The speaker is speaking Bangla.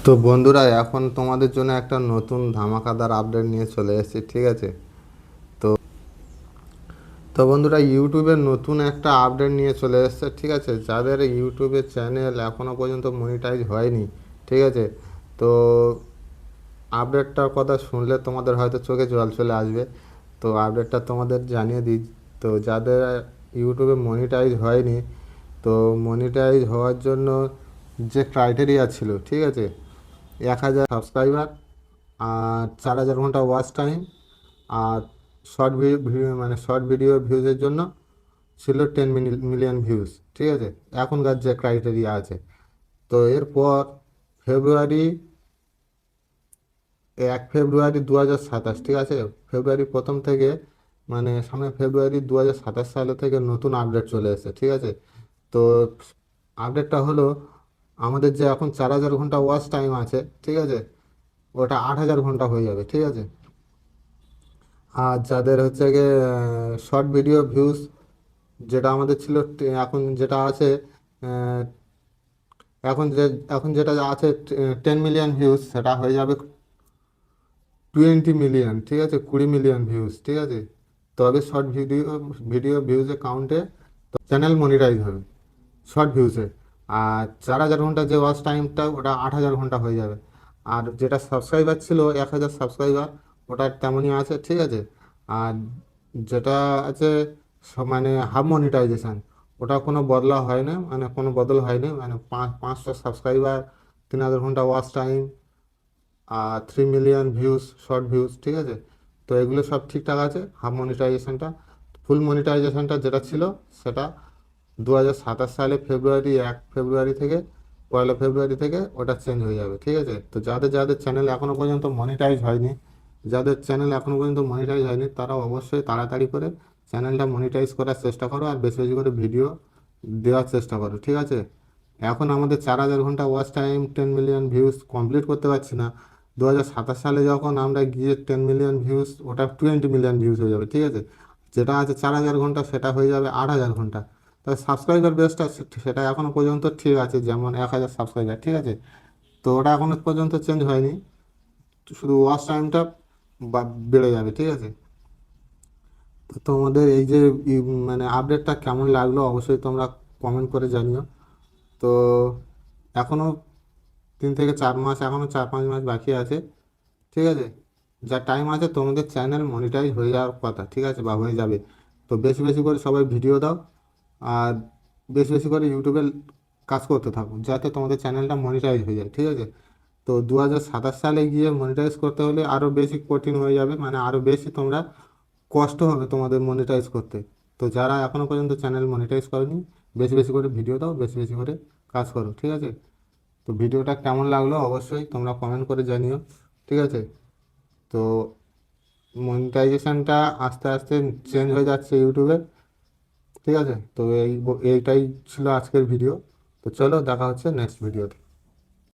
তো বন্ধুরা, এখন তোমাদের জন্য একটা নতুন ধামাকাদার আপডেট নিয়ে চলে এসেছি, ঠিক আছে? তো তো বন্ধুরা, ইউটিউবের নতুন একটা আপডেট নিয়ে চলে এসেছে, ঠিক আছে? যাদের ইউটিউবের চ্যানেল এখনও পর্যন্ত মনিটাইজ হয়নি, ঠিক আছে? তো আপডেটটার কথা শুনলে তোমাদের হয়তো চোখে জল চলে আসবে। তো আপডেটটা তোমাদের জানিয়ে দিই। তো যাদের ইউটিউবে মনিটাইজ হয়নি, তো মনিটাইজ হওয়ার জন্য যে ক্রাইটেরিয়া ছিল, ঠিক আছে, 1,000 সাবস্ক্রাইবার, আর 4,000 ঘন্টা ওয়াচ টাইম, আর শর্ট ভিডিও ভিউজের জন্য ছিল 10 মিলিয়ন ভিউজ, ঠিক আছে? এখনকার যে ক্রাইটেরিয়া আছে। তো এরপর ফেব্রুয়ারি 1 ফেব্রুয়ারি 2027, ঠিক আছে? ফেব্রুয়ারি প্রথম থেকে, মানে সামনে ফেব্রুয়ারি 2027 সালে থেকে নতুন আপডেট চলে এসেছে, ঠিক আছে? তো আপডেটটা হলো, আমাদের যে এখন 4,000 ঘন্টা ওয়াচ টাইম আছে, ঠিক আছে, ওটা 8,000 ঘন্টা হয়ে যাবে, ঠিক আছে? আর যাদের হচ্ছে গিয়ে শর্ট ভিডিও ভিউজ, যেটা আমাদের ছিল, এখন যেটা আছে, আহ, এখন যে এখন যেটা আছে 10 মিলিয়ন ভিউজ, সেটা হয়ে যাবে 20 মিলিয়ন, ঠিক আছে? 20 মিলিয়ন ভিউজ, ঠিক আছে? তবে শর্ট ভিডিও ভিডিও ভিউজে কাউন্টে চ্যানেল মনিটাইজ হবে শর্ট ভিউজে। আর 4,000 ঘন্টা যে ওয়াচ টাইমটা, ওটা 8,000 ঘন্টা হয়ে যাবে। আর যেটা সাবস্ক্রাইবার ছিল 1,000 সাবস্ক্রাইবার, ওটা তেমনই আছে, ঠিক আছে? আর যেটা আছে মানে হাফ মনিটাইজেশন, ওটা কোনো বদলা হয় না, মানে কোনো বদল হয়নি, মানে 500 সাবস্ক্রাইবার, 3,000 ঘন্টা ওয়াচ টাইম, আর 3 মিলিয়ন ভিউজ শর্ট ভিউজ, ঠিক আছে? তো এগুলো সব ঠিকঠাক আছে। হাফ মনিটাইজেশনটা, ফুল মনিটাইজেশনটা যেটা ছিল, সেটা 2027 সালে ফেব্রুয়ারি থেকে, 1 ফেব্রুয়ারি থেকে ওটা চেঞ্জ হয়ে যাবে, ঠিক আছে? তো যাদের যাদের চ্যানেল এখনও পর্যন্ত মনিটাইজ হয়নি, তারা অবশ্যই তাড়াতাড়ি করে চ্যানেলটা মনিটাইজ করার চেষ্টা করো, আর বেশি বেশি করে ভিডিও দেওয়ার চেষ্টা করো, ঠিক আছে? এখন আমাদের 4,000 ঘন্টা watch time, 10 million views complete করতে পারছি না। 2027 সালে যখন আমরা গিয়ে 10 মিলিয়ন ভিউজ, ওটা 20 মিলিয়ন ভিউজ হয়ে যাবে, ঠিক আছে? যেটা আছে 4,000 ঘন্টা, সেটা হয়ে যাবে 8,000 ঘন্টা। তবে সাবস্ক্রাইবার বেসটা সেটা এখনো পর্যন্ত ঠিক আছে, যেমন 1,000 সাবস্ক্রাইবার, ঠিক আছে? তো ওটা এখনো পর্যন্ত চেঞ্জ হয়নি, তো শুধু ওয়াচ টাইমটা বেড়ে যাবে, ঠিক আছে? তো তোমাদের এই যে মানে আপডেটটা কেমন লাগলো, অবশ্যই তোমরা কমেন্ট করে জানিও। তো এখনও 3 থেকে 4 মাস, এখনও 4-5 মাস বাকি আছে, ঠিক আছে? যা টাইম আছে, তোমাদের চ্যানেল মনিটাইজ হয়ে যাওয়ার কথা, ঠিক আছে, বা হয়ে যাবে। তো বেশি বেশি করে সবাই ভিডিও দাও, আর বেশি বেশি করে ইউটিউবে কাজ করতে থাকো, যাতে তোমাদের চ্যানেলটা মনিটাইজ হয়ে যায়, ঠিক আছে? তো 2027 সালে গিয়ে মনিটাইজ করতে হলে আরও বেশি কঠিন হয়ে যাবে, মানে আরও বেশি তোমরা কষ্ট হবে তোমাদের মনিটাইজ করতে। তো যারা এখনও পর্যন্ত চ্যানেল মনিটাইজ করেনি, বেশি বেশি করে ভিডিও দাও, বেশি বেশি করে কাজ করো, ঠিক আছে? তো ভিডিওটা কেমন লাগলো অবশ্যই তোমরা কমেন্ট করে জানিও, ঠিক আছে? তো মনিটাইজেশনটা আস্তে আস্তে চেঞ্জ হয়ে যাচ্ছে ইউটিউবে, ঠিক আছে? তো এইটাই ছিল আজকের ভিডিও। তো চলো, দেখা হচ্ছে নেক্সট ভিডিওতে।